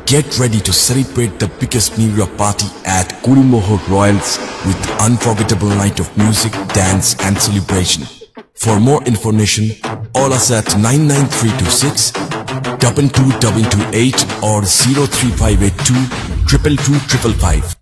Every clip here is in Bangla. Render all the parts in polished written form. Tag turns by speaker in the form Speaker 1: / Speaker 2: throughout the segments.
Speaker 1: Get ready to celebrate the biggest New Year party at Kurimohor Royals with unforgettable night of music, dance and celebration. For more information, call us at 99326 22228 or 03582 222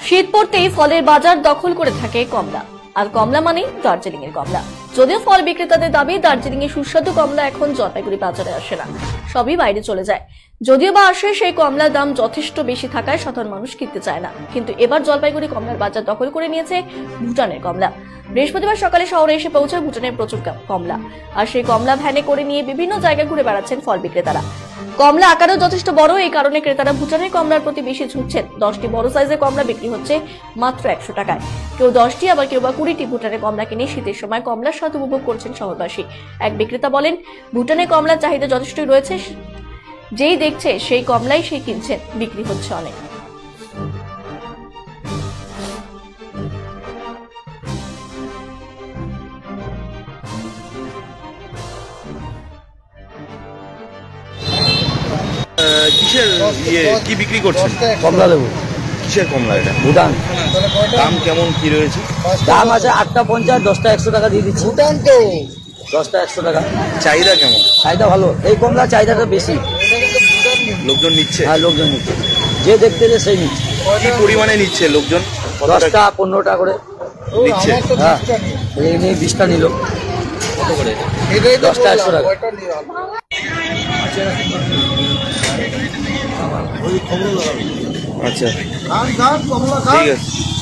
Speaker 2: শীত পড়তেই ফলের বাজার দখল করে থাকে কমলা, আর কমলা মানে দার্জিলিং এর কমলা। যদিও ফল বিক্রেতাদের দাবি দার্জিলিং এর সুস্বাদু কমলা এখন জলপাইগুড়ি বাজারে আসে না, সবই বাইরে চলে যায়। যদিও বা আসে, সেই কমলার দাম যথেষ্ট বেশি থাকায় সাধারণ মানুষ কিনতে চায় না। কিন্তু এবার জলপাইগুড়ি কমলার বাজার দখল করে নিয়েছে ভুটানের কমলা। বৃহস্পতিবার সকালে শহরে এসে পৌঁছায় ভুটানের প্রচুর কমলা, আর সেই কমলা ভ্যানে করে নিয়ে বিভিন্ন জায়গায় ঘুরে বেড়াচ্ছেন ফল বিক্রেতারা। কমলা আকারেও যথেষ্ট বড়, এই কারণে ক্রেতারা ভুটানের কমলার প্রতি বেশি ঝুঁকছেন। 10টি বড় সাইজের কমলা বিক্রি হচ্ছে মাত্র 100 টাকায়। কেউ 10টি, আবার কেউ বা 20টি ভুটানের কমলা কিনে শীতের সময় কমলার স্বাদ উপভোগ করছেন শহরবাসী। এক বিক্রেতা বলেন, ভুটানের কমলার চাহিদা যথেষ্টই রয়েছে, যেই দেখছে সেই কমলাই সেই কিনছেন, বিক্রি হচ্ছে অনেক।
Speaker 3: কিসের কি বিক্রি করছেন?
Speaker 4: কমলা লেবু।
Speaker 3: কিসের কমলা এটা?
Speaker 4: ভুটান।
Speaker 3: দাম কেমন কি রয়েছে?
Speaker 4: দাম আছে 8টা 50, 10টা 100 টাকা দিয়ে দিচ্ছি। ভুটান তো 10টা 100 টাকা।
Speaker 3: চাহিদা কেমন?
Speaker 4: চাহিদা ভালো, এই কমলা চাহিদাটা বেশি।
Speaker 3: লোকজন নিচ্ছে?
Speaker 4: হ্যাঁ, লোকজন নিচ্ছে, যে দেখতে যে সেই নিচ্ছে।
Speaker 3: কি পরিমাণে নিচ্ছে লোকজন?
Speaker 4: 10টা 15টা করে
Speaker 3: নিচ্ছে।
Speaker 4: হ্যাঁ, এই নিয়ে 20টা নিল। কত করে? 10টা 100 টাকা।
Speaker 3: আচ্ছা, ঠিক আছে।